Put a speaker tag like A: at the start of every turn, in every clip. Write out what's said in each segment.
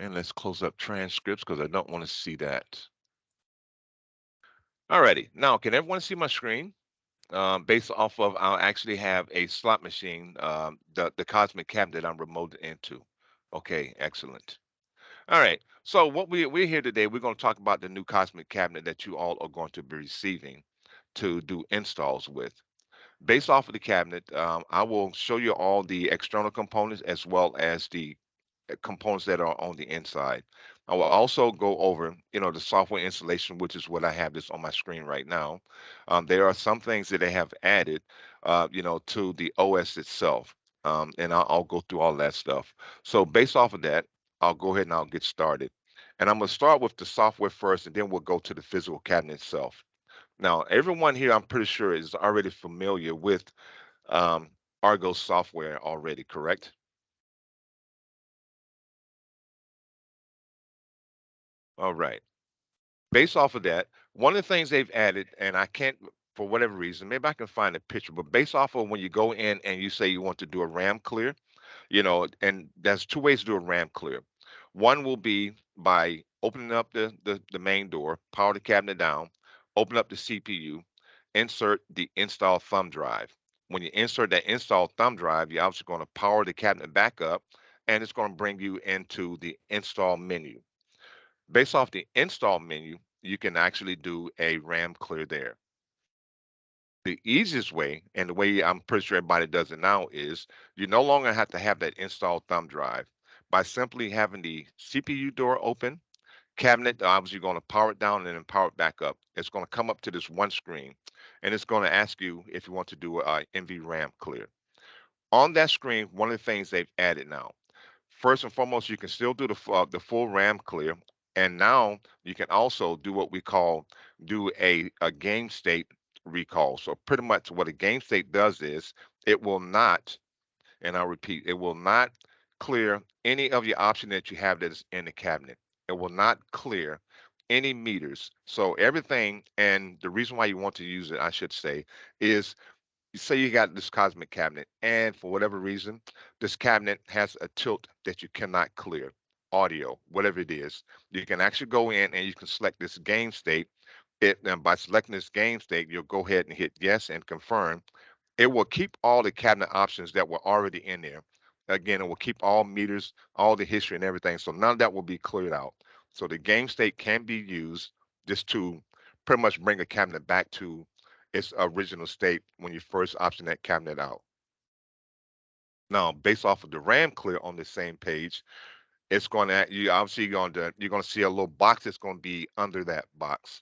A: And let's close up transcripts because I don't want to see that. Alrighty. Now, can everyone see my screen? Based off of, I'll actually have a slot machine, the cosmic cabinet I'm remoted into. Okay, excellent. All right. So what we're here today, we're going to talk about the new cosmic cabinet that you all are going to be receiving to do installs with. Based off of the cabinet, I will show you all the external components as well as the components that are on the inside. I will also go over, the software installation, which is what I have this on my screen right now. There are some things that they have added, to the OS itself, and I'll go through all that stuff. So based off of that, I'll go ahead and I'll get started. And I'm going to start with the software first, and then we'll go to the physical cabinet itself. Now, everyone here, I'm pretty sure, is already familiar with um, Argo software already, correct? All right. Based off of that, one of the things they've added, and I can't, for whatever reason, maybe I can find a picture, but based off of when you go in and you say you want to do a RAM clear, and there's two ways to do a RAM clear. One will be by opening up the main door, power the cabinet down, open up the CPU, insert the install thumb drive. When you insert that install thumb drive, you're obviously going to power the cabinet back up, and it's going to bring you into the install menu. Based off the install menu, you can actually do a RAM clear there. The easiest way, and the way I'm pretty sure everybody does it now, is you no longer have to have that installed thumb drive. By simply having the CPU door open, cabinet, obviously you're going to power it down and then power it back up. It's going to come up to this one screen, and it's going to ask you if you want to do a NVRAM clear. On that screen, one of the things they've added now, first and foremost, you can still do the full RAM clear, and now you can also do what we call do a game state recall. So pretty much what a game state does is it will not, and I'll repeat, it will not clear any of your option that you have that is in the cabinet. It will not clear any meters. So everything, and the reason why you want to use it, I should say, is say you got this cosmic cabinet, and for whatever reason, this cabinet has a tilt that you cannot clear, audio, whatever it is. You can actually go in and you can select this game state. And by selecting this game state, you'll go ahead and hit yes and confirm. It will keep all the cabinet options that were already in there. Again, it will keep all meters, all the history and everything. So none of that will be cleared out. So the game state can be used just to pretty much bring a cabinet back to its original state when you first option that cabinet out. Now, based off of the RAM clear on the same page, it's going to you obviously you're going to see a little box that's going to be under that box.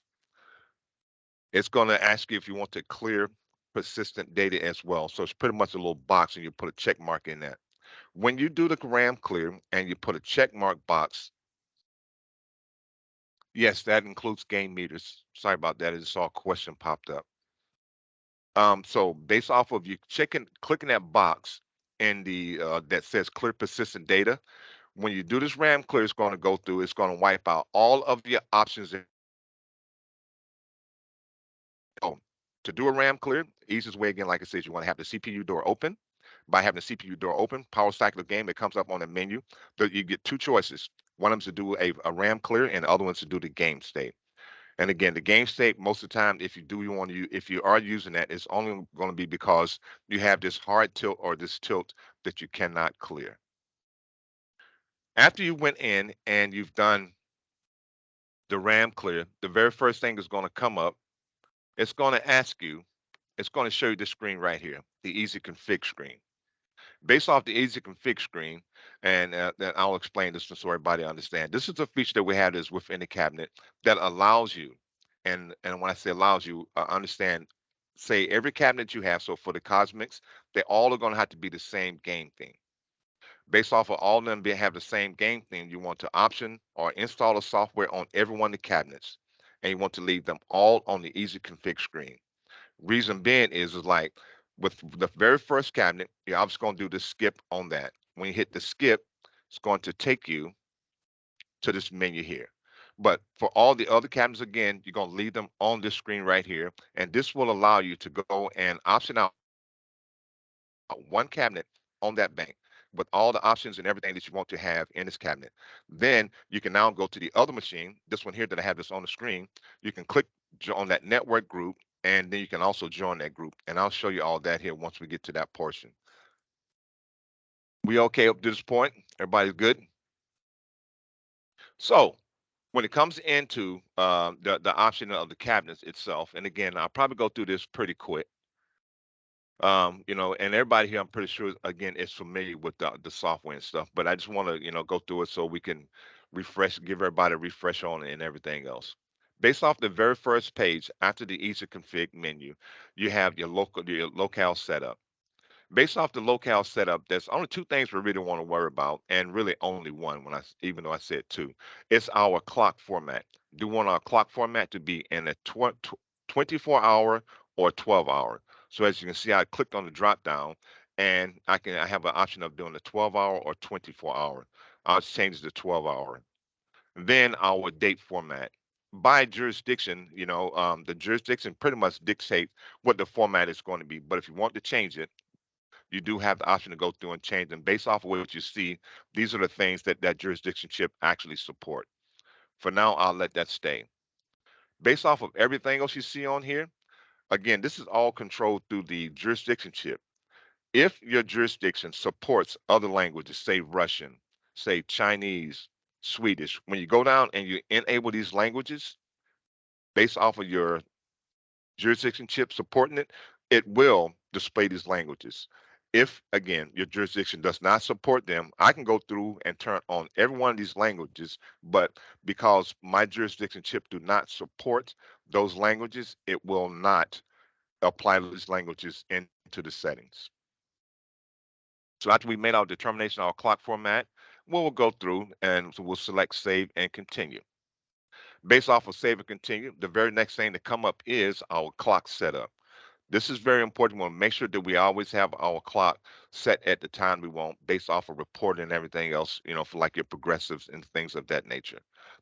A: It's going to ask you if you want to clear persistent data as well. So it's pretty much a little box, and you put a check mark in that. When you do the RAM clear and you put a check mark box, yes, that includes game meters. Sorry about that. I just saw a question popped up. So based off of you clicking that box in the that says clear persistent data, when you do this RAM clear, it's going to go through. It's going to wipe out all of your options. Oh, to do a RAM clear, easiest way again, like I said, you want to have the CPU door open. By having the CPU door open, power cycle of game, it comes up on the menu. You get two choices. One of them is to do a RAM clear, and the other one's to do the game state. And again, the game state, most of the time, if you are using that, it's only going to be because you have this hard tilt or this tilt that you cannot clear. After you went in and you've done the RAM clear, the very first thing is going to come up. It's going to ask you, it's going to show you the screen right here, the easy config screen. Based off the easy config screen, and then I'll explain this so everybody understand. This is a feature that we have is within the cabinet that allows you, and when I say allows you, understand, say every cabinet you have. So for the Cosmics, they all are going to have to be the same game theme. Based off of all of them have the same game theme, you want to option or install a software on every one of the cabinets, and you want to leave them all on the easy config screen. Reason being is like with the very first cabinet, you're obviously going to do the skip on that. When you hit the skip, it's going to take you to this menu here. But for all the other cabinets, again, you're going to leave them on this screen right here. And this will allow you to go and option out one cabinet on that bank. with all the options and everything that you want to have in this cabinet. Then you can now go to the other machine, this one here that I have this on the screen. You can click on that network group, and then you can also join that group. And I'll show you all that here once we get to that portion. We okay up to this point? Everybody's good? So when it comes into the option of the cabinets itself, and again, I'll probably go through this pretty quick. And everybody here, I'm pretty sure, again, is familiar with the software and stuff. But I just want to, go through it so we can refresh, give everybody a refresh on it and everything else. Based off the very first page after the easy config menu, you have your locale setup. Based off the locale setup, there's only two things we really want to worry about, and really only one. Even though I said two, it's our clock format. Do we want our clock format to be in a 24-hour or 12-hour? So as you can see, I clicked on the drop down, and I have an option of doing the 12-hour or 24-hour. I'll change it to 12-hour. Then our date format. By jurisdiction, the jurisdiction pretty much dictates what the format is going to be. But if you want to change it, you do have the option to go through and change them based off of what you see. These are the things that that jurisdiction chip actually support. For now, I'll let that stay. Based off of everything else you see on here, again, this is all controlled through the jurisdiction chip. If your jurisdiction supports other languages, say Russian, say Chinese, Swedish, when you go down and you enable these languages based off of your jurisdiction chip supporting it, it will display these languages. If, again, your jurisdiction does not support them, I can go through and turn on every one of these languages, but because my jurisdiction chip do not support those languages, it will not apply those languages into the settings. So after we made our determination, our clock format, we'll go through and so we'll select save and continue. Based off of save and continue, the very next thing to come up is our clock setup. This is very important. We want to make sure that we always have our clock set at the time we want based off of reporting and everything else, for like your progressives and things of that nature.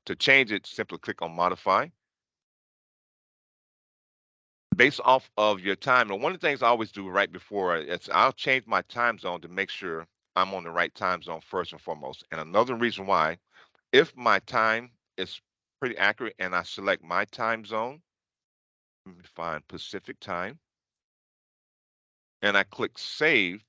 A: To change it, simply click on modify. Based off of your time. And one of the things I always do right before I'll change my time zone to make sure I'm on the right time zone first and foremost. And another reason why, if my time is pretty accurate and I select my time zone, let me find Pacific time, and I click save,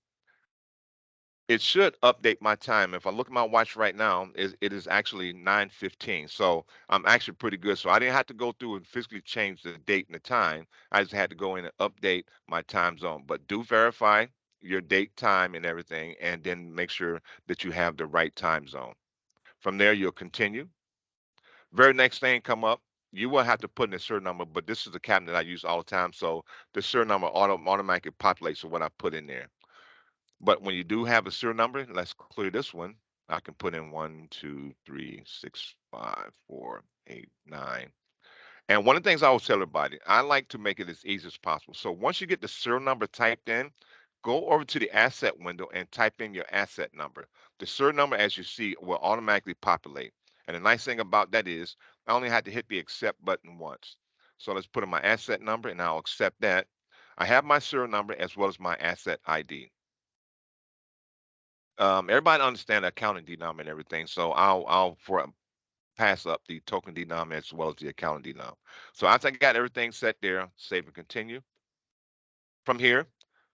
A: it should update my time. If I look at my watch right now, it is actually 9:15. So I'm actually pretty good. So I didn't have to go through and physically change the date and the time. I just had to go in and update my time zone. But do verify your date, time, and everything, and then make sure that you have the right time zone. From there, you'll continue. Very next thing come up, you will have to put in a serial number, but this is the cabinet I use all the time. So the serial number automatically populates with what I put in there. But when you do have a serial number, let's clear this one. I can put in 1, 2, 3, 6, 5, 4, 8, 9. And one of the things I always tell everybody, I like to make it as easy as possible. So once you get the serial number typed in, go over to the asset window and type in your asset number. The serial number, as you see, will automatically populate. And the nice thing about that is I only had to hit the accept button once. So let's put in my asset number and I'll accept that. I have my serial number as well as my asset ID. Everybody understand the accounting denom and everything, so I'll for pass up the token denom as well as the accounting denom. So after I got everything set there, save and continue. From here,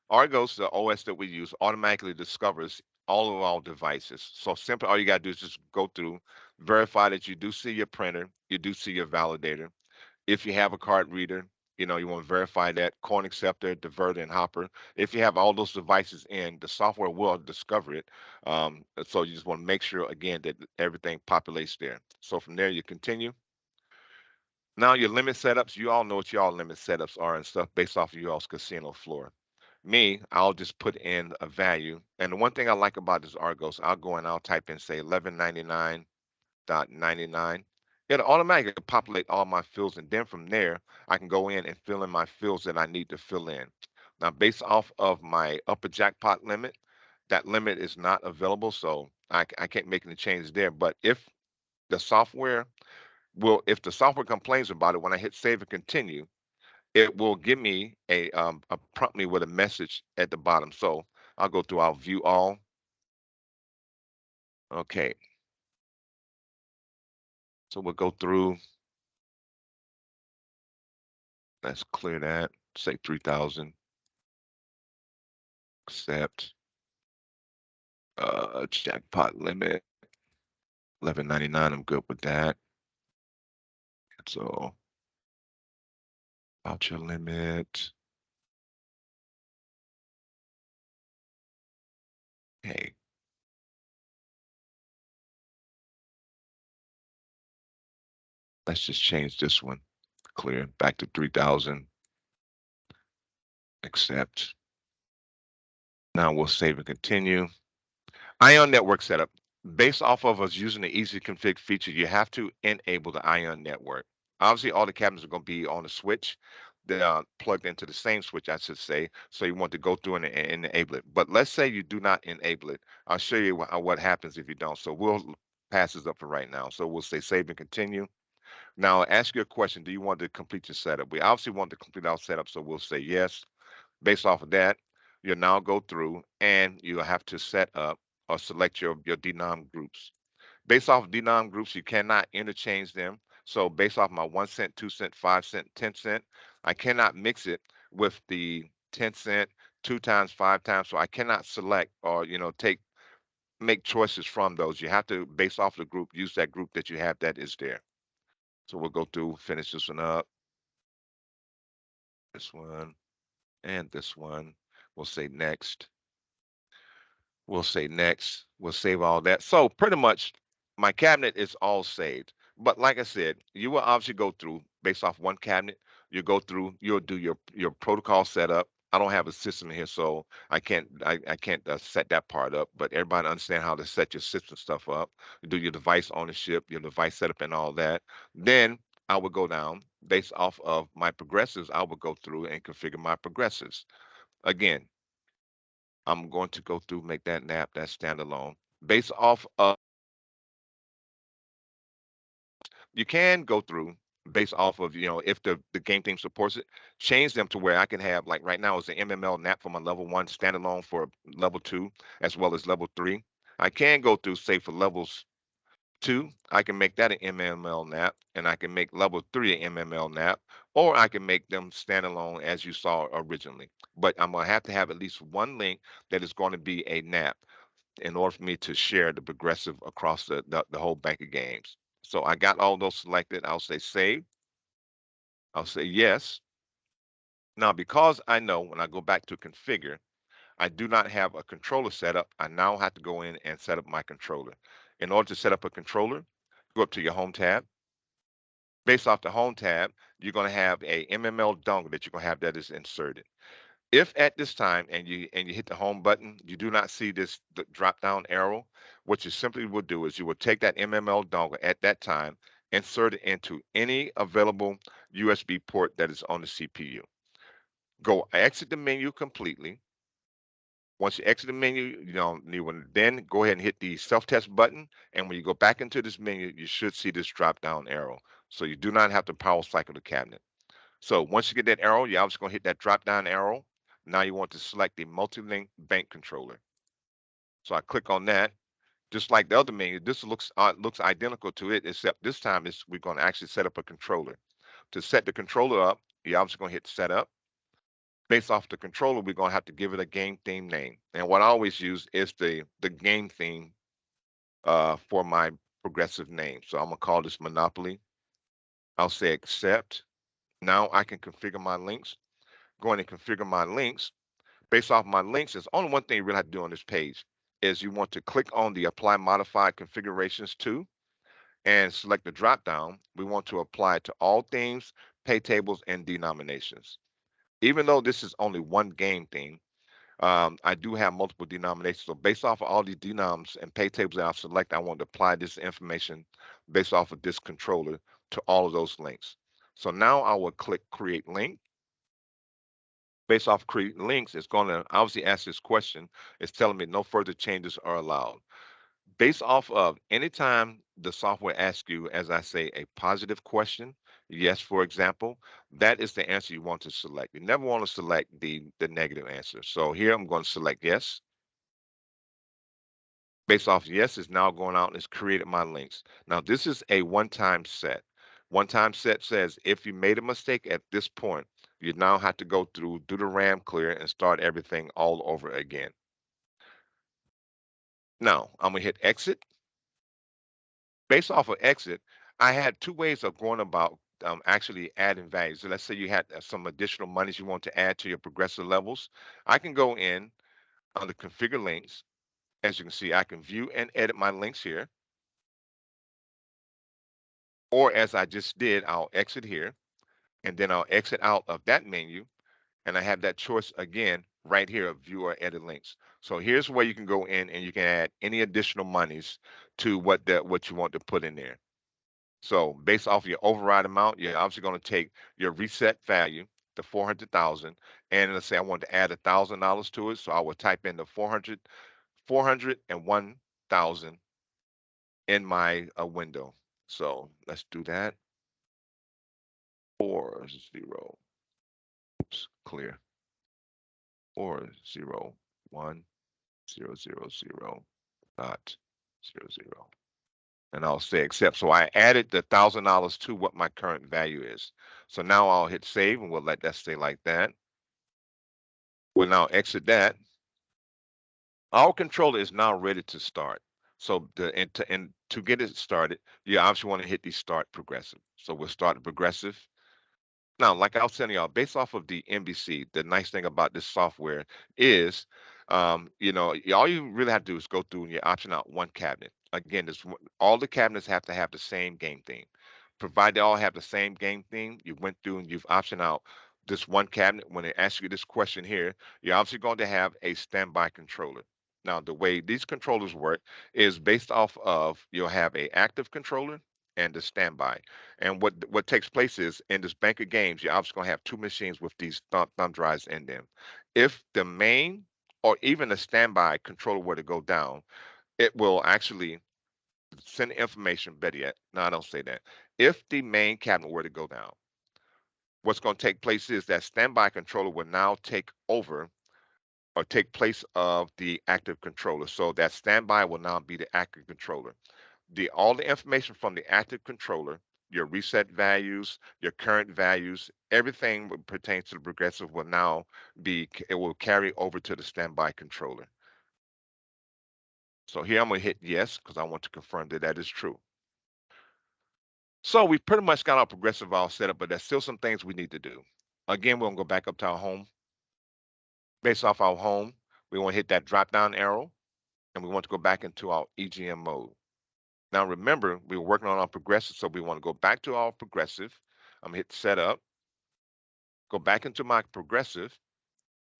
A: Argos, the OS that we use, automatically discovers all of our devices. So simply all you gotta do is just go through, verify that you do see your printer, you do see your validator. If you have a card reader, you want to verify that coin acceptor, diverter, and hopper. If you have all those devices in, the software will discover it. So you just want to make sure again that everything populates there. So from there, you continue. Now your limit setups, you all know what your limit setups are and stuff based off of your all's casino floor. Me, I'll just put in a value. And the one thing I like about this Argos, I'll go and I'll type in say 1199.99. It'll automatically populate all my fields, and then from there, I can go in and fill in my fields that I need to fill in. Now, based off of my upper jackpot limit, that limit is not available, so I can't make any changes there. But if the software complains about it, when I hit save and continue, it will give me a prompt me with a message at the bottom. So I'll go through, I'll view all. Okay, so we'll go through. Let's clear that. Say 3,000. Accept. Jackpot limit 11.99. I'm good with that. So voucher limit. Hey, let's just change this one. Clear. Back to 3,000. Accept. Now we'll save and continue. Ion network setup. Based off of us using the easy config feature, you have to enable the Ion network. Obviously, all the cabinets are going to be on a switch. They're plugged into the same switch, I should say. So you want to go through and enable it. But let's say you do not enable it. I'll show you what happens if you don't. So we'll pass this up for right now. So we'll say save and continue. Now, I'll ask you a question. Do you want to complete your setup? We obviously want to complete our setup, so we'll say yes. Based off of that, you'll now go through and you'll have to set up or select your denom groups. Based off of denom groups, you cannot interchange them. So based off my 1 cent, 2 cent, 5 cent, 10 cent, I cannot mix it with the 10 cent, two times, five times. So I cannot select or take make choices from those. You have to, based off the group, use that group that you have that is there. So we'll go through, finish this one up, this one, and this one. We'll say next. We'll say next. We'll save all that. So pretty much my cabinet is all saved. But like I said, you will obviously go through based off one cabinet. You go through, you'll do your protocol setup. I don't have a system here, so I can't set that part up. But everybody understand how to set your system stuff up. You do your device ownership, your device setup, and all that. Then I would go down based off of my progressives. I would go through and configure my progressives. Again, I'm going to go through, make that nap, that standalone. Based off of, you can go through based off of, if the game theme supports it, change them to where I can have, like right now, it's an MML nap for my level one standalone for level two, as well as level three. I can go through, say, for levels two, I can make that an MML nap, and I can make level three an MML nap, or I can make them standalone as you saw originally. But I'm going to have at least one link that is going to be a nap in order for me to share the progressive across the whole bank of games. So I got all those selected. I'll say save. I'll say yes. Now, because I know when I go back to configure, I do not have a controller set up, I now have to go in and set up my controller. In order to set up a controller, go up to your home tab. Based off the home tab, you're going to have a MML dongle that you're going to have that is inserted. If at this time and you hit the home button, you do not see this drop down arrow, what you simply will do is you will take that MML dongle at that time, insert it into any available USB port that is on the CPU. Go exit the menu completely. Once you exit the menu, you want to then go ahead and hit the self-test button. And when you go back into this menu, you should see this drop down arrow. So you do not have to power cycle the cabinet. So once you get that arrow, you're obviously going to hit that drop down arrow. Now you want to select the multi-link bank controller. So I click on that. Just like the other menu, this looks identical to it, except this time we're going to actually set up a controller. To set the controller up, you're obviously going to hit setup. Based off the controller, we're going to have to give it a game theme name. And what I always use is the game theme for my progressive name. So I'm going to call this Monopoly. I'll say accept. Now I can configure my links. Going to configure my links. Based off my links, there's only one thing you really have to do on this page is you want to click on the apply modified configurations to and select the drop down. We want to apply it to all themes, pay tables, and denominations. Even though this is only one game theme, I do have multiple denominations. So based off of all these denoms and pay tables that I've selected, I want to apply this information based off of this controller to all of those links. So now I will click create link. Based off create links, it's going to obviously ask this question. It's telling me no further changes are allowed. Based off of anytime the software asks you, as I say, a positive question, yes, for example, that is the answer you want to select. You never want to select the negative answer. So here I'm going to select yes. Based off yes, it's now going out and it's created my links. Now this is a one-time set. One-time set says if you made a mistake at this point, you now have to go through, do the RAM clear and start everything all over again. Now I'm gonna hit exit. Based off of exit, I had two ways of going about actually adding value. So let's say you had some additional monies you want to add to your progressive levels. I can go in under configure links. As you can see, I can view and edit my links here. Or as I just did, I'll exit here and then I'll exit out of that menu and I have that choice again right here of view or edit links. So here's where you can go in and you can add any additional monies to what you want to put in there. So based off your override amount, you're obviously going to take your reset value, the 400,000, and let's say I want to add $1,000 to it. So I will type in the 401,000 in my window. So let's do that. 40, oops, clear. 401,000 dot 00. And I'll say accept. So I added the $1,000 to what my current value is. So now I'll hit save and we'll let that stay like that. We'll now exit that. Our controller is now ready to start. So to get it started, you obviously want to hit the start progressive. So we'll start the progressive. Now, like I was telling y'all, based off of the NBC, the nice thing about this software is, all you really have to do is go through and you option out one cabinet. Again, all the cabinets have to have the same game theme. Provided they all have the same game theme, you went through and you've optioned out this one cabinet. When they ask you this question here, you're obviously going to have a standby controller. Now, the way these controllers work is based off of you'll have a active controller and a standby. And what takes place is in this bank of games, you're obviously going to have two machines with these thumb drives in them. If the main or even the standby controller were to go down, it will actually send information. Better yet, no, I don't say that. If the main cabinet were to go down, what's going to take place is that standby controller will now take over or take place of the active controller. So that standby will now be the active controller. All the information from the active controller, your reset values, your current values, everything pertains to the progressive will now it will carry over to the standby controller. So here I'm going to hit yes because I want to confirm that that is true. So we pretty much got our progressive all set up, but there's still some things we need to do. Again, we're going to go back up to our home. Based off our home, we want to hit that drop down arrow and we want to go back into our EGM mode. Now remember, we were working on our progressive, so we want to go back to our progressive. I'm gonna hit setup, go back into my progressive.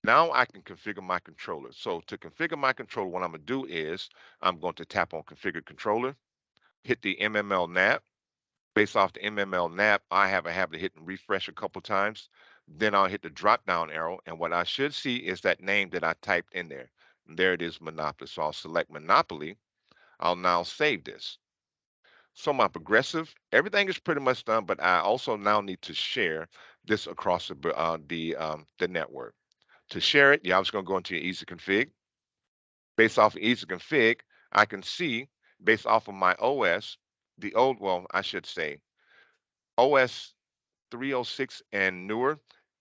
A: Now I can configure my controller. So to configure my controller, what I'm gonna do is I'm going to tap on configure controller, hit the MML nav. Based off the MML nav, I have a habit of hitting refresh a couple times. Then I'll hit the drop down arrow, and what I should see is that name that I typed in there. And there it is, Monopoly. So I'll select Monopoly. I'll now save this. So my progressive, everything is pretty much done, but I also now need to share this across the network. To share it, you're obviously going to go into your easy config. Based off of easy config, I can see based off of my OS, the old, well, I should say OS 306 and newer.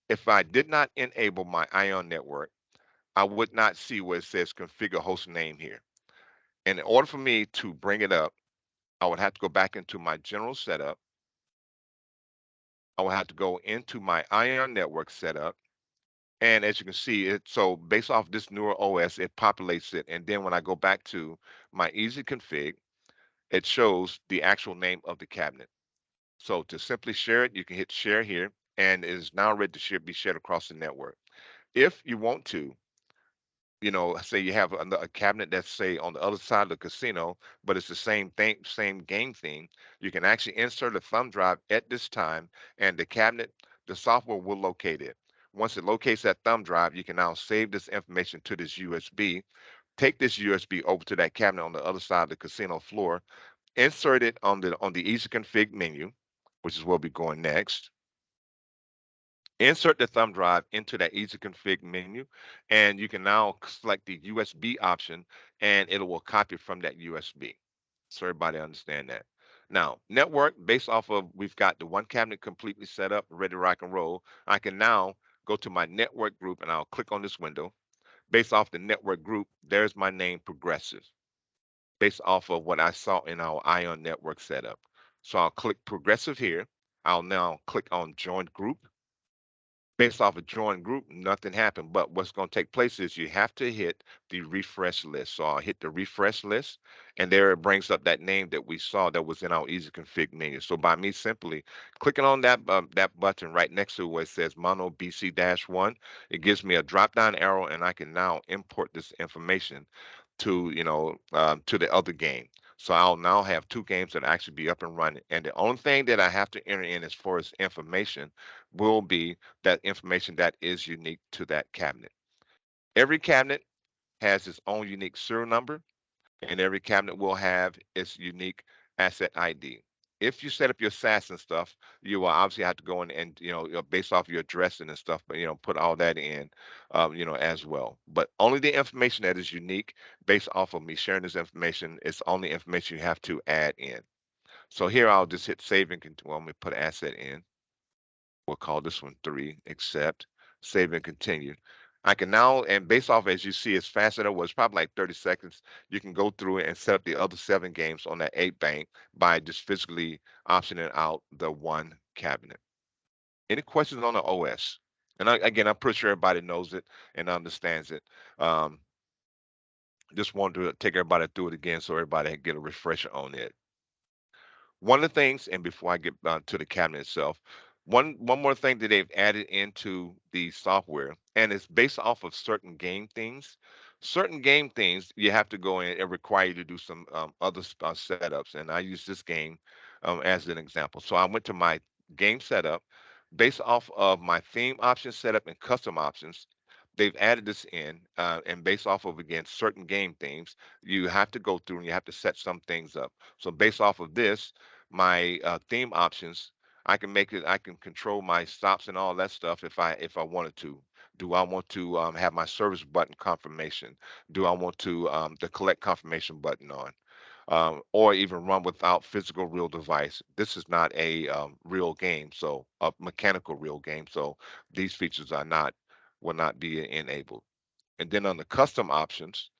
A: If I did not enable my ION network, I would not see where it says configure host name here. And in order for me to bring it up, I would have to go back into my general setup. I will have to go into my Ion network setup. And as you can see, so based off this newer OS, it populates it. And then when I go back to my easy config, it shows the actual name of the cabinet. So to simply share it, you can hit share here and it is now ready to be shared across the network. If you want to, say you have a cabinet that's say on the other side of the casino, but it's the same thing, same game theme. You can actually insert a thumb drive at this time, and the software will locate it. Once it locates that thumb drive, you can now save this information to this USB. Take this USB over to that cabinet on the other side of the casino floor. Insert it on the easy config menu, which is where we're going next. Insert the thumb drive into that easy config menu, and you can now select the USB option, and it will copy from that USB. So everybody understand that. Now, network based off of we've got the one cabinet completely set up, ready to rock and roll. I can now go to my network group and I'll click on this window. Based off the network group, there's my name Progressive, based off of what I saw in our Ion network setup. So I'll click Progressive here. I'll now click on Join Group. Based off a join group, nothing happened. But what's going to take place is you have to hit the refresh list. So I'll hit the refresh list, and there it brings up that name that we saw that was in our easy config menu. So by me simply clicking on that button right next to where it says Mono BC-1, it gives me a drop down arrow, and I can now import this information to to the other game. So I'll now have two games that actually be up and running. And the only thing that I have to enter in as far as information will be that information that is unique to that cabinet. Every cabinet has its own unique serial number, and every cabinet will have its unique asset ID. If you set up your SAS and stuff, you will obviously have to go in and based off your addressing and stuff, but put all that in, as well. But only the information that is unique, based off of me sharing this information, is only information you have to add in. So here I'll just hit save and continue. Well, let me put asset in. We'll call this one 3, accept, save and continue. I can now, and based off as you see, it's faster than it was probably like 30 seconds. You can go through it and set up the other 7 games on that 8 bank by just physically optioning out the one cabinet. Any questions on the OS? And again, I'm pretty sure everybody knows it and understands it. Um, just wanted to take everybody through it again so everybody can get a refresher on it. One of the things, and before I get to the cabinet itself, one more thing that they've added into the software, and it's based off of certain game things. Certain game things you have to go in and require you to do some other setups, and I use this game as an example. So I went to my game setup, based off of my theme option setup and custom options. They've added this in, and based off of again certain game themes, you have to go through and you have to set some things up. So based off of this, my theme options, I can control my stops and all that stuff if I wanted to. Do I want to have my service button confirmation? Do I want to the collect confirmation button on? Or even run without physical real device. This is not a real game, so a mechanical real game. So these features are not will not be enabled. And then on the custom options,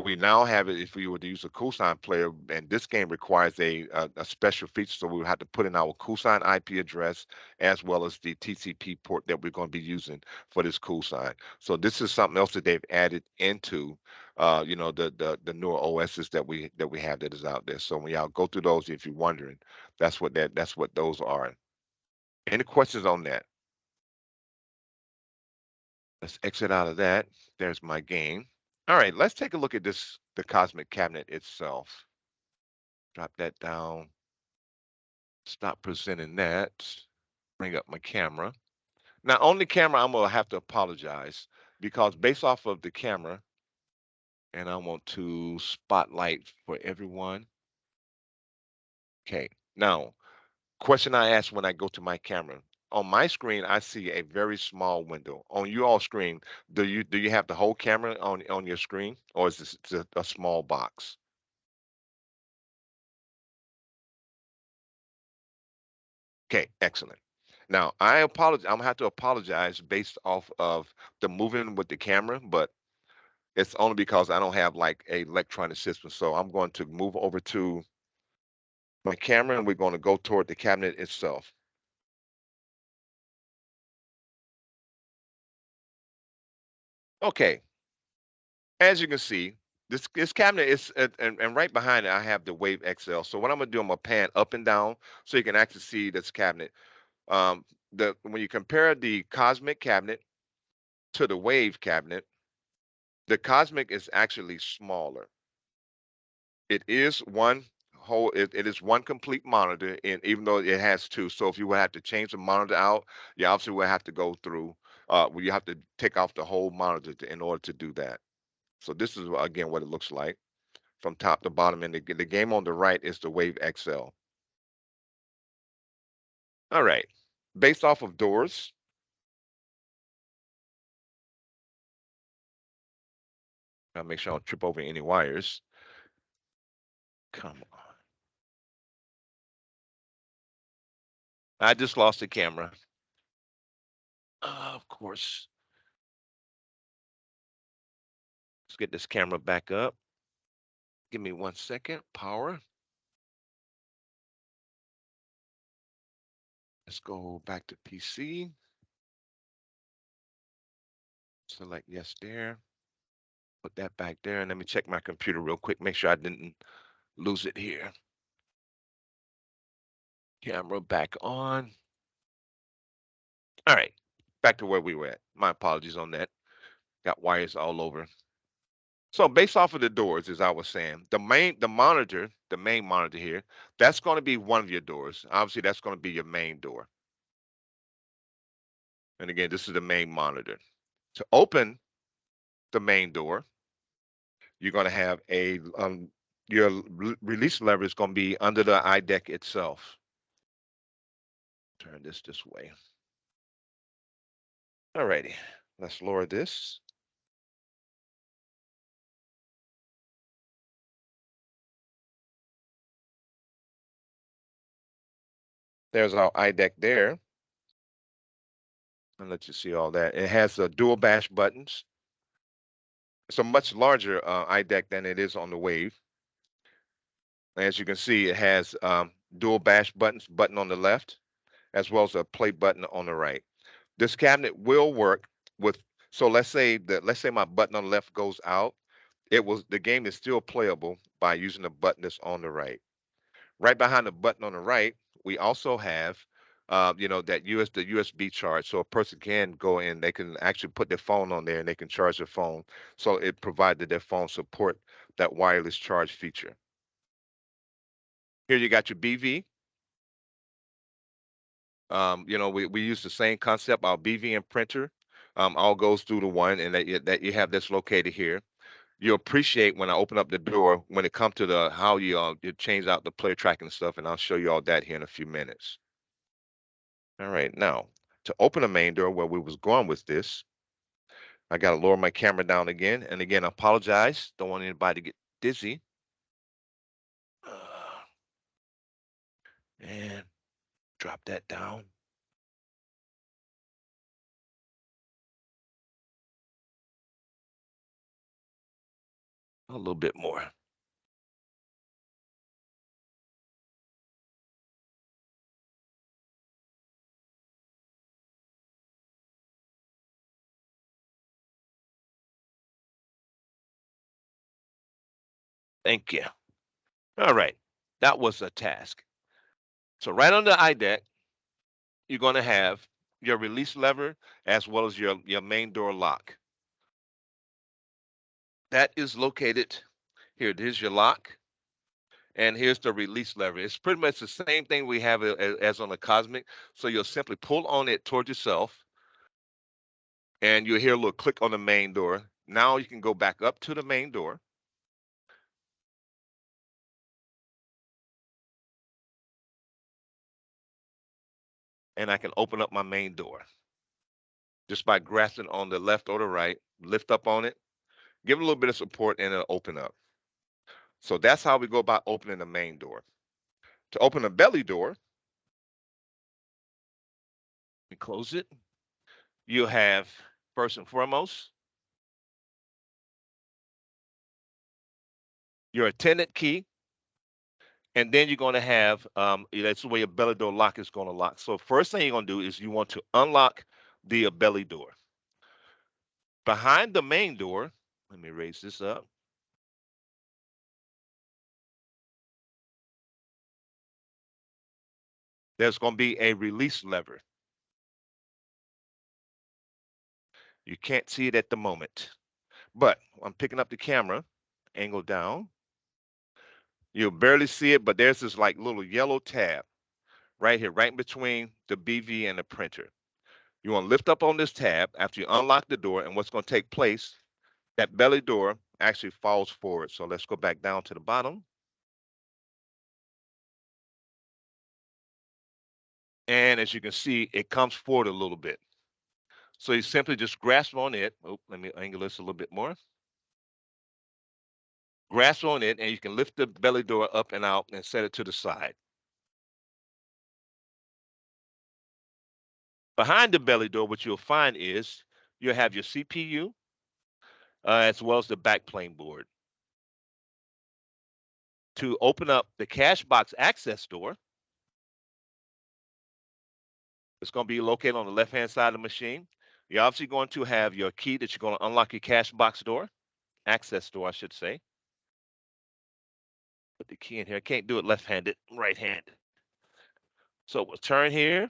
A: we now have it if we were to use a cosign player, and this game requires a special feature, so we would have to put in our cosign IP address as well as the TCP port that we're going to be using for this cosign. So this is something else that they've added into, the newer OSs that we have that is out there. So when y'all go through those, if you're wondering, that's what those are. Any questions on that? Let's exit out of that. There's my game. All right, let's take a look at the Cosmic Cabinet itself. Drop that down. Stop presenting that. Bring up my camera. Now, on the camera, I'm going to have to apologize because based off of the camera, and I want to spotlight for everyone. Okay. Now, question I ask when I go to my camera. On my screen, I see a very small window. On your screen, do you have the whole camera on your screen, or is this just a small box? Okay, excellent. Now, I apologize. I'm gonna have to apologize based off of the moving with the camera, but it's only because I don't have like a electronic system. So I'm going to move over to my camera and we're going to go toward the cabinet itself. Okay, as you can see, this cabinet is and right behind it, I have the Wave XL. So what I'm gonna do, I'm gonna pan up and down so you can actually see this cabinet. The when you compare the Cosmic cabinet to the Wave cabinet, the Cosmic is actually smaller. It is one it is one complete monitor, and even though it has two, so if you would have to change the monitor out, you obviously will have to go through well, you have to take off the whole monitor in order to do that. So this is again what it looks like from top to bottom, and the game on the right is the Wave XL. All right. Based off of doors. Gotta make sure I don't trip over any wires. Come on. I just lost the camera. Of course. Let's get this camera back up. Give me 1 second. Power. Let's go back to PC. Select yes there. Put that back there. And let me check my computer real quick. Make sure I didn't lose it here. Camera back on. All right. Back to where we were at. My apologies on that. Got wires all over. So based off of the doors, as I was saying, the main monitor here, that's going to be one of your doors. Obviously, that's going to be your main door. And again, this is the main monitor. To open the main door, you're going to have your release lever is going to be under the iDeck itself. Turn this way. Alrighty, let's lower this. There's our iDeck there. I'll let you see all that. It has dual bash buttons. It's a much larger iDeck than it is on the Wave. As you can see, it has dual bash buttons, button on the left, as well as a play button on the right. This cabinet will work with, so let's say my button on the left goes out, the game is still playable by using the button that's on the right. Right behind the button on the right, we also have the USB charge, so a person can go in, they can actually put their phone on there and they can charge their phone. So it provided their phone support that wireless charge feature. Here you got your BV. We use the same concept. Our BV and printer all goes through the one, and that you have this located here. You'll appreciate when I open up the door when it comes to the how you change out the player tracking stuff, and I'll show you all that here in a few minutes. All right, now to open the main door where we was going with this, I got to lower my camera down again, and again, I apologize. Don't want anybody to get dizzy. Uh, and drop that down a little bit more. Thank you. All right, that was a task. So right on the iDeck, you're going to have your release lever as well as your main door lock. That is located here. Here's your lock, and here's the release lever. It's pretty much the same thing we have as on the Cosmic. So you'll simply pull on it toward yourself, and you'll hear a little click on the main door. Now you can go back up to the main door, and I can open up my main door just by grasping on the left or the right, lift up on it, give it a little bit of support, and it'll open up. So that's how we go about opening the main door. To open the belly door, we close it. You have, first and foremost, your attendant key, and then you're going to have that's the way your belly door lock is going to lock. So first thing you're going to do is you want to unlock the belly door. Behind the main door, let me raise this up. There's going to be a release lever. You can't see it at the moment, but I'm picking up the camera, angle down. You'll barely see it, but there's this like little yellow tab right here, right in between the BV and the printer. You want to lift up on this tab after you unlock the door, and what's going to take place, that belly door actually falls forward. So let's go back down to the bottom. And as you can see, it comes forward a little bit. So you simply just grasp on it. Oh, let me angle this a little bit more. grasp on it, and you can lift the belly door up and out and set it to the side. Behind the belly door, what you'll find is you'll have your CPU as well as the backplane board. To open up the cash box access door, it's going to be located on the left hand side of the machine. You're obviously going to have your key that you're going to unlock your cash box door, access door, I should say. Put the key in here. I can't do it left handed, right handed. So we'll turn here,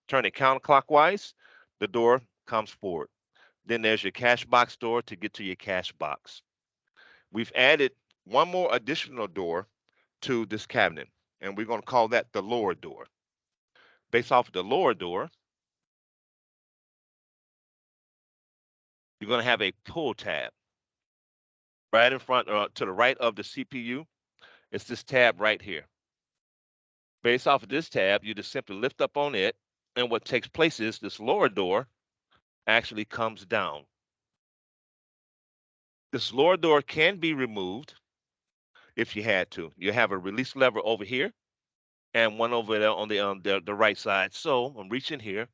A: turn it counterclockwise. The door comes forward. Then there's your cash box door to get to your cash box. We've added one more additional door to this cabinet, and we're going to call that the lower door. Based off of the lower door, you're going to have a pull tab right in front to the right of the CPU. It's this tab right here. Based off of this tab, you just simply lift up on it, and what takes place is this lower door actually comes down. This lower door can be removed if you had to. You have a release lever over here and one over there on the right side. So I'm reaching here.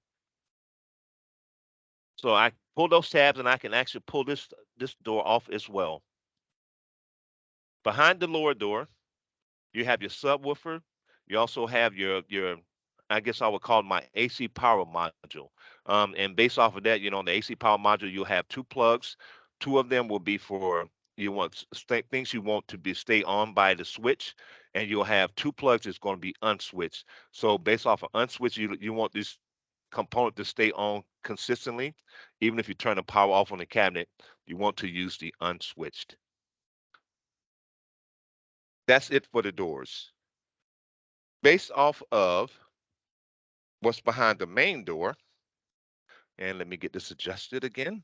A: So I pull those tabs and I can actually pull this door off as well. Behind the lower door, you have your subwoofer. You also have your I guess I would call it my AC power module. And based off of that, the AC power module, you'll have two plugs. Two of them will be for things you want to be stay on by the switch, and you'll have two plugs that's going to be unswitched. So based off of unswitched, you want this component to stay on consistently. Even if you turn the power off on the cabinet, you want to use the unswitched. That's it for the doors. Based off of what's behind the main door, and let me get this adjusted again.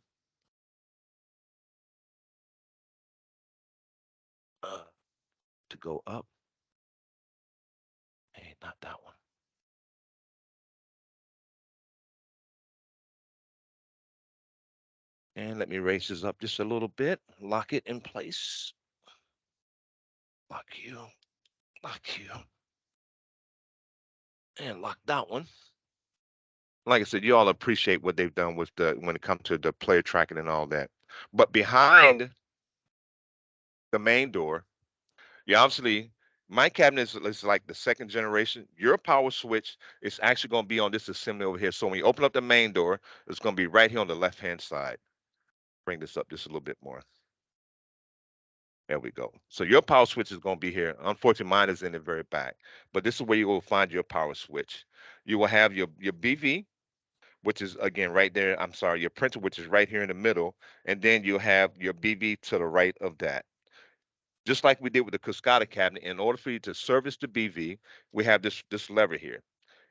A: Uh, to go up. Hey, not that one. And let me raise this up just a little bit. Lock it in place. Lock you. Lock you. And lock that one. Like I said, you all appreciate what they've done with when it comes to the player tracking and all that. But behind the main door, you obviously my cabinet is like the second generation. Your power switch is actually going to be on this assembly over here. So when you open up the main door, it's going to be right here on the left hand side. Bring this up just a little bit more. There we go. So your power switch is going to be here. Unfortunately, mine is in the very back, but this is where you will find your power switch. You will have your BV, which is again right there. I'm sorry, your printer, which is right here in the middle, and then you'll have your BV to the right of that. Just like we did with the Cascada cabinet, in order for you to service the BV, we have this lever here.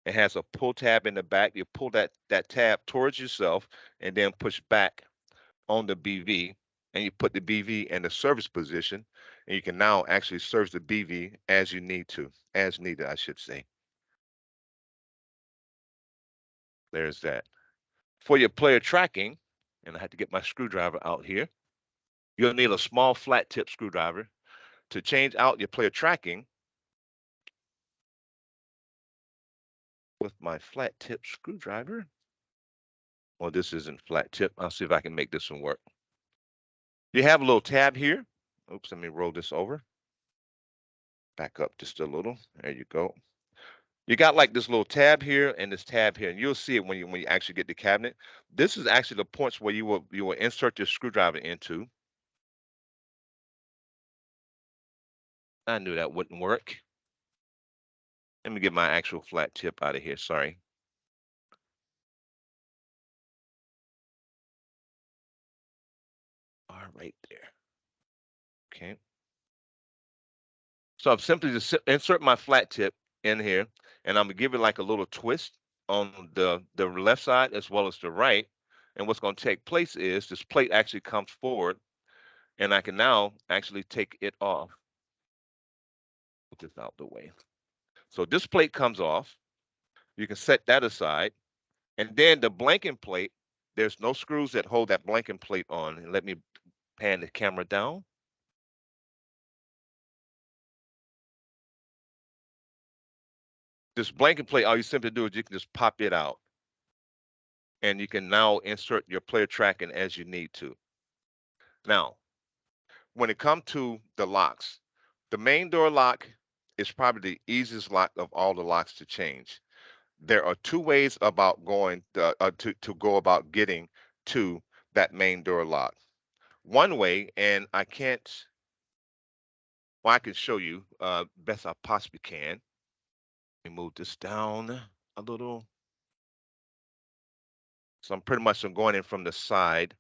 A: It has a pull tab in the back. You pull that tab towards yourself and then push back on the BV, and you put the BV in the service position, and you can now actually service the BV as you need to, as needed, I should say. There's that. For your player tracking, and I had to get my screwdriver out here, you'll need a small flat tip screwdriver to change out your player tracking. With my flat tip screwdriver. Well, this isn't flat tip. I'll see if I can make this one work. You have a little tab here. Oops, let me roll this over. Back up just a little. There you go. You got like this little tab here and this tab here, and you'll see it when you actually get the cabinet. This is actually the points where you will insert your screwdriver into. I knew that wouldn't work. Let me get my actual flat tip out of here. Sorry. All right there. Okay. So I've simply just insert my flat tip in here, and I'm gonna give it like a little twist on the left side as well as the right. And what's going to take place is this plate actually comes forward, and I can now actually take it off. Put this out the way. So this plate comes off. You can set that aside, and then the blanking plate. There's no screws that hold that blanking plate on. And let me pan the camera down. This blanket plate, all you simply do is you can just pop it out, and you can now insert your player tracking as you need to. Now, when it comes to the locks, the main door lock is probably the easiest lock of all the locks to change. There are two ways about going to go about getting to that main door lock. One way, and I can't, well, I can show you best I possibly can. Let me move this down a little. So I'm pretty much going in from the side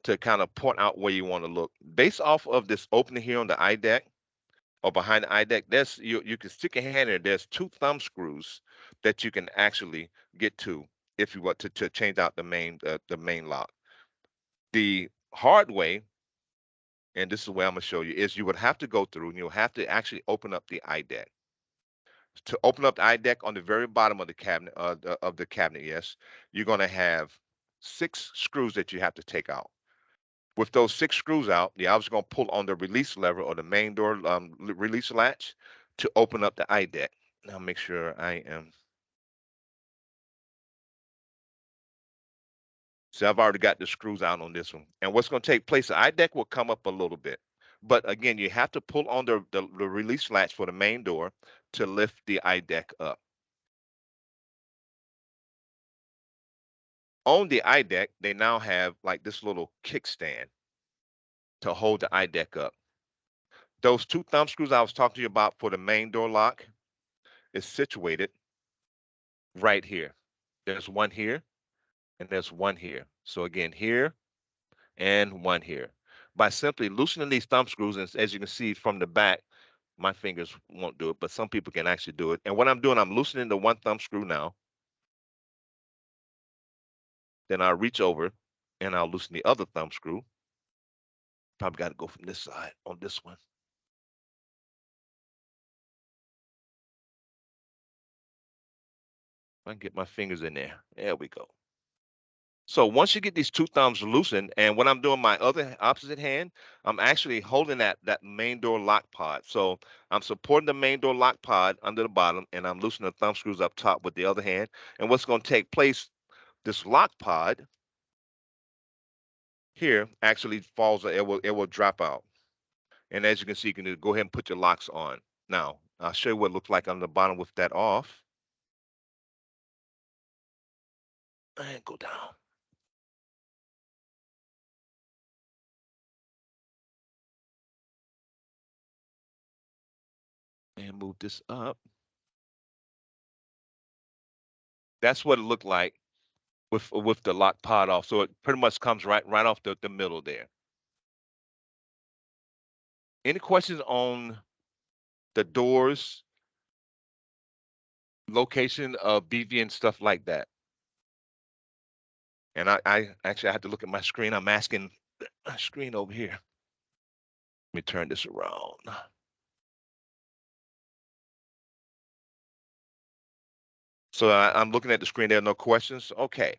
A: to kind of point out where you want to look. Based off of this opening here on the eye deck or behind the eye deck, there's you can stick your hand in there. There's two thumb screws that you can actually get to if you want to change out the main lock. The hard way, and this is where I'm gonna show you, is you would have to go through and you'll have to actually open up the eye deck. To open up the eye deck on the very bottom of the cabinet, yes, you're gonna have six screws that you have to take out. With those six screws out, you're obviously going to pull on the release lever or the main door release latch to open up the eye deck. Now make sure I am. So I've already got the screws out on this one. And what's going to take place, the eye deck will come up a little bit. But again, you have to pull on the release latch for the main door to lift the eye deck up. On the eye deck, they now have like this little kickstand to hold the eye deck up. Those two thumb screws I was talking to you about for the main door lock is situated right here. There's one here and there's one here. So again, here and one here. By simply loosening these thumb screws, and as you can see from the back, my fingers won't do it, but some people can actually do it. And what I'm doing, I'm loosening the one thumb screw now. Then I'll reach over and I'll loosen the other thumb screw. Probably got to go from this side on this one. I can get my fingers in there. There we go. So once you get these two thumbs loosened, and when I'm doing my other opposite hand, I'm actually holding that main door lock pod. So I'm supporting the main door lock pod under the bottom, and I'm loosening the thumb screws up top with the other hand. And what's going to take place, this lock pod here actually falls, it will drop out. And as you can see, you can go ahead and put your locks on. Now, I'll show you what it looks like on the bottom with that off. And go down. And move this up. That's what it looked like with the lock pod off. So it pretty much comes right off the middle there. Any questions on the doors, location of BV and stuff like that? And I actually I had to look at my screen. I'm asking my screen over here. Let me turn this around. So I'm looking at the screen. There are no questions. Okay.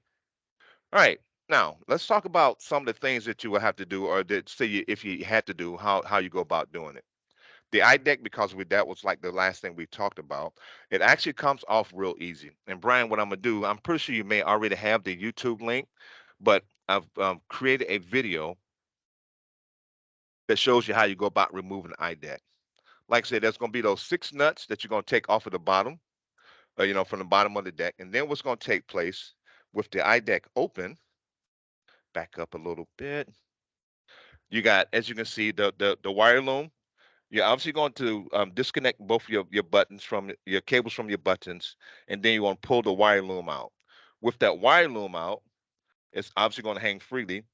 A: All right. Now let's talk about some of the things that you will have to do, or that say if you had to do, how you go about doing it. The eye deck, because that was like the last thing we talked about, it actually comes off real easy. And Brian, what I'm gonna do, I'm pretty sure you may already have the YouTube link, but I've created a video that shows you how you go about removing the eye deck. Like I said, there's gonna be those six nuts that you're gonna take off of the bottom, from the bottom of the deck, and then what's gonna take place with the eye deck open. Back up a little bit. You got, as you can see, the wire loom. You're obviously going to disconnect both your buttons from your cables from your buttons, and then you want to pull the wire loom out. With that wire loom out, it's obviously going to hang freely.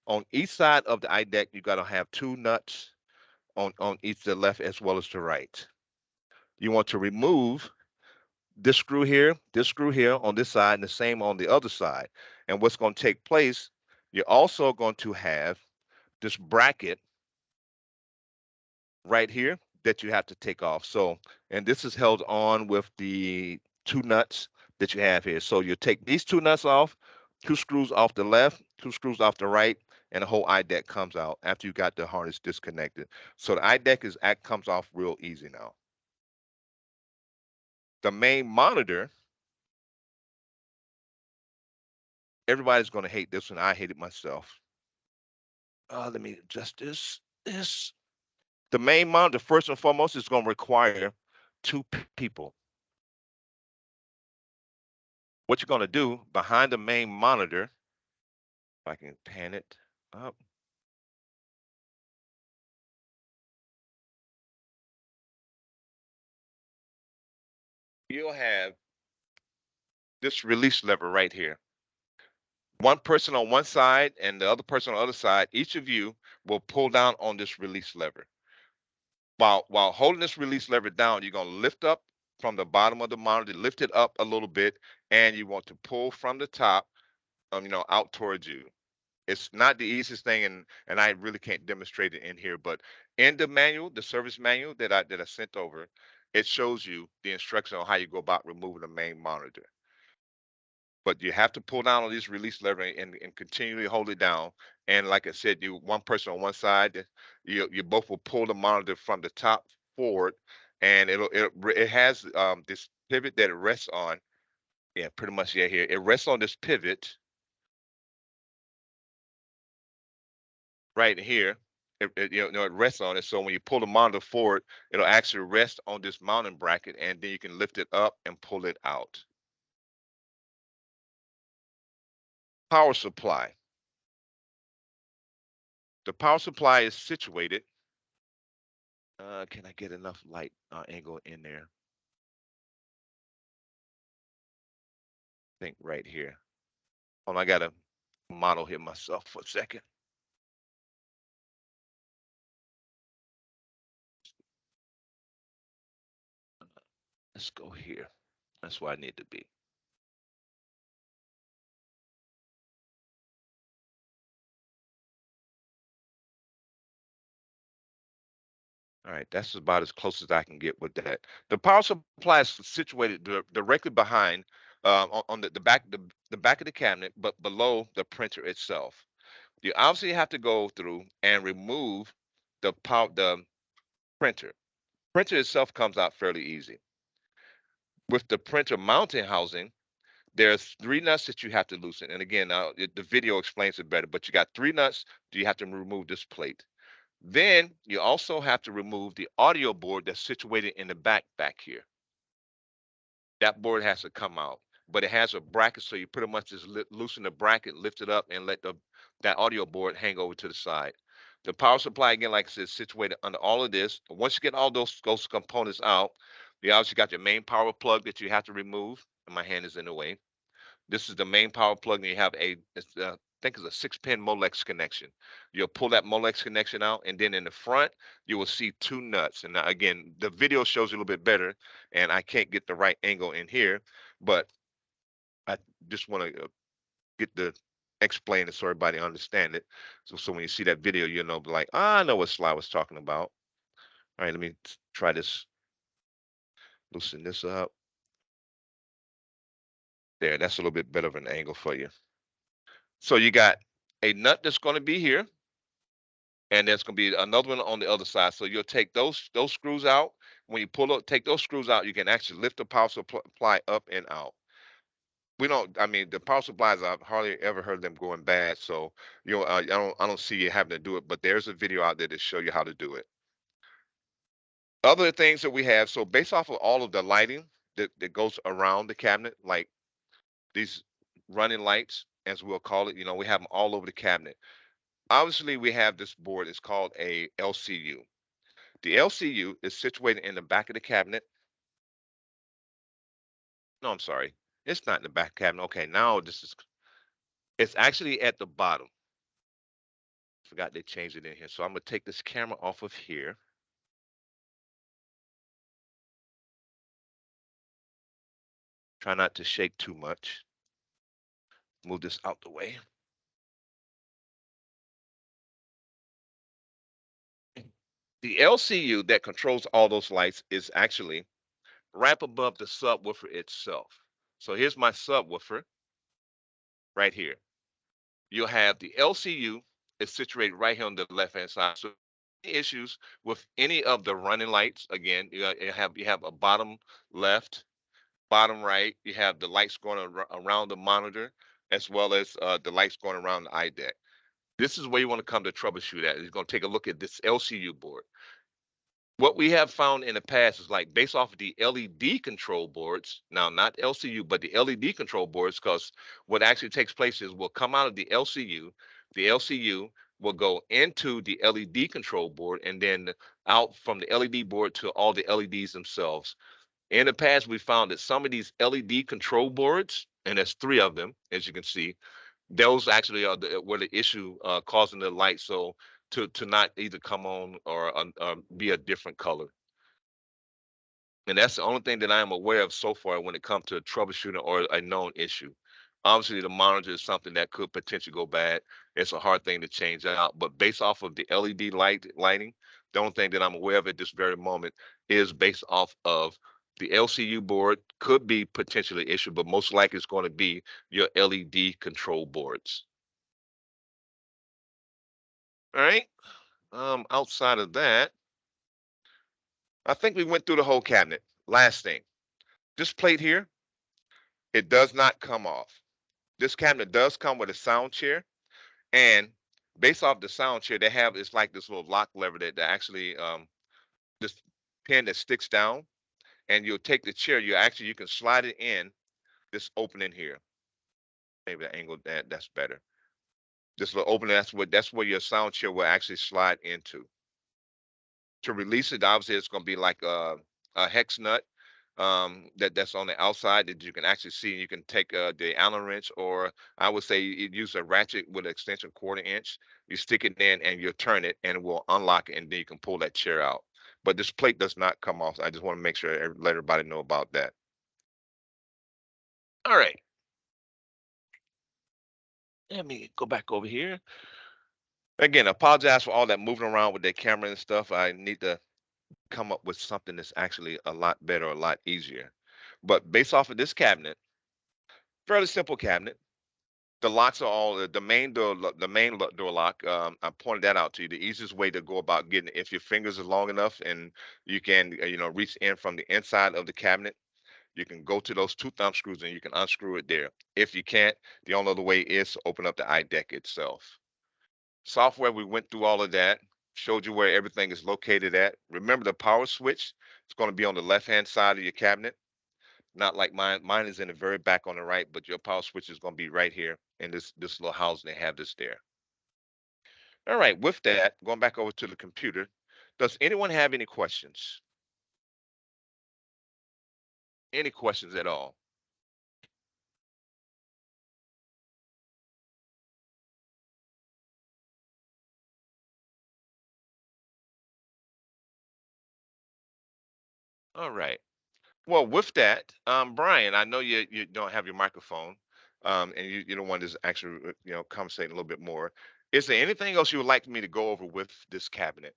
A: On each side of the eye deck, you got to have two nuts on each the left as well as the right. You want to remove this screw here on this side, and the same on the other side. And what's going to take place, you're also going to have this bracket right here that you have to take off. So, and this is held on with the two nuts that you have here. So you take these two nuts off, two screws off the left, two screws off the right, and the whole eye deck comes out after you got the harness disconnected. So the eye deck comes off real easy now. The main monitor, everybody's going to hate this one. I hate it myself. Let me adjust this. The main monitor, first and foremost, is going to require two people. What you're going to do behind the main monitor, if I can pan it up, you'll have this release lever right here. One person on one side and the other person on the other side, each of you will pull down on this release lever. While holding this release lever down, you're going to lift up from the bottom of the monitor, lift it up a little bit, and you want to pull from the top, out towards you. It's not the easiest thing, and I really can't demonstrate it in here, but in the manual, the service manual that I sent over, it shows you the instruction on how you go about removing the main monitor. But you have to pull down on this release lever and continually hold it down. And like I said, you one person on one side, you both will pull the monitor from the top forward, and it has this pivot that it rests on. Yeah, pretty much. Yeah, here it rests on this pivot right here. It rests on it. So when you pull the monitor forward, it'll actually rest on this mounting bracket, and then you can lift it up and pull it out. Power supply. The power supply is situated. Can I get enough light angle in there? I think right here. Hold on, I gotta model here myself for a second. Let's go here. That's where I need to be. All right, that's about as close as I can get with that. The power supply is situated directly behind, on the back of the cabinet, but below the printer itself. You obviously have to go through and remove the printer. Printer itself comes out fairly easy. With the printer mounting housing, there's three nuts that you have to loosen. And again, the video explains it better, but you got three nuts. You have to remove this plate. Then you also have to remove the audio board that's situated in the back here. That board has to come out, but it has a bracket, so you pretty much just loosen the bracket, lift it up, and let that audio board hang over to the side. The power supply, again, like I said, is situated under all of this. Once you get all those components out, you obviously got your main power plug that you have to remove. And my hand is in the way. This is the main power plug, and you have I think it's a 6-pin Molex connection. You'll pull that Molex connection out, and then in the front, you will see two nuts. And again, the video shows you a little bit better, and I can't get the right angle in here, but I just want to get the explain it so everybody understand it. So when you see that video, you'll know, like, I know what Sly was talking about. All right, let me try this. Loosen this up. There, that's a little bit better of an angle for you. So you got a nut that's going to be here, and there's going to be another one on the other side. So you'll take those screws out. When you pull up, take those screws out, you can actually lift the power supply up and out. We don't. I mean, the power supplies, I've hardly ever heard them going bad. So I don't see you having to do it. But there's a video out there to show you how to do it. Other things that we have. So based off of all of the lighting that goes around the cabinet, like these running lights, as we'll call it, we have them all over the cabinet. Obviously, we have this board. It's called a LCU. The LCU is situated in the back of the cabinet. No, I'm sorry. It's not in the back cabinet. Okay, now it's actually at the bottom. Forgot they changed it in here. So I'm gonna take this camera off of here. Try not to shake too much. Move this out the way. The LCU that controls all those lights is actually right above the subwoofer itself. So here's my subwoofer right here. You'll have the LCU is situated right here on the left hand side. So any issues with any of the running lights, again, you have a bottom left, Bottom right, you have the lights going around the monitor, as well as the lights going around the eye deck. This is where you want to come to troubleshoot at. You're going to take a look at this LCU board. What we have found in the past is like based off of the LED control boards, now not LCU, but the LED control boards, because what actually takes place is we'll come out of the LCU will go into the LED control board and then out from the LED board to all the LEDs themselves. In the past, we found that some of these LED control boards, and there's three of them, as you can see, those actually are were the issue causing the light so to not either come on or be a different color. And that's the only thing that I am aware of so far when it comes to troubleshooting or a known issue. Obviously, the monitor is something that could potentially go bad. It's a hard thing to change out, but based off of the LED lighting, the only thing that I'm aware of at this very moment is based off of the LCU board could be potentially issue, but most likely it's going to be your LED control boards. All right. Outside of that, I think we went through the whole cabinet. Last thing, this plate here, it does not come off. This cabinet does come with a sound chair, and based off the sound chair, they have it's like this little lock lever that actually this pin that sticks down, and you'll take the chair. You can slide it in this opening here. Maybe the angle that's better. This little opening that's where your sound chair will actually slide into. To release it, obviously it's going to be like a hex nut that's on the outside that you can actually see. You can take the Allen wrench, or I would say you use a ratchet with an extension 1/4 inch. You stick it in and you turn it, and it will unlock it, and then you can pull that chair out. But this plate does not come off. I just want to make sure let everybody know about that. All right, let me go back over here. Again, apologize for all that moving around with the camera and stuff. I need to come up with something that's actually a lot better, a lot easier. But based off of this cabinet, fairly simple cabinet. The locks are all the main door, door lock. I pointed that out to you. The easiest way to go about getting it, if your fingers are long enough and you can, reach in from the inside of the cabinet, you can go to those two thumb screws and you can unscrew it there. If you can't, the only other way is to open up the iDeck itself. Software, we went through all of that, showed you where everything is located at. Remember the power switch, it's going to be on the left-hand side of your cabinet, not like mine. Mine is in the very back on the right, but your power switch is going to be right here in this little housing. They have this there. All right, with that, going back over to the computer, does anyone have any questions? Any questions at all? All right. Well, with that, Brian, I know you don't have your microphone, and you don't want to actually conversate a little bit more. Is there anything else you would like me to go over with this cabinet?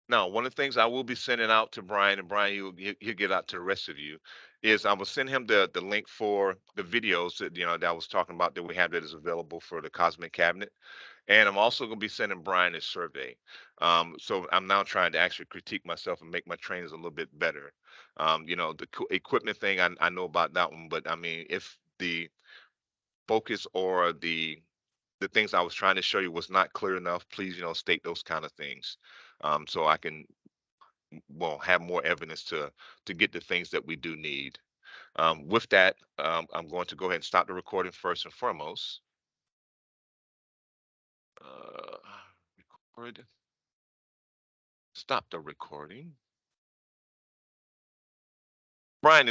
A: Now, one of the things I will be sending out to Brian, and Brian, he'll get out to the rest of you, is I will send him the link for the videos that that I was talking about that we have that is available for the Cosmic Cabinet. And I'm also going to be sending Brian a survey. So I'm now trying to actually critique myself and make my trainings a little bit better. The equipment thing, I know about that one, but I mean, if the focus or the things I was trying to show you was not clear enough, please, state those kind of things, so I can well have more evidence to get the things that we do need. With that, I'm going to go ahead and stop the recording first and foremost. Uh, record. Stop the recording. Brian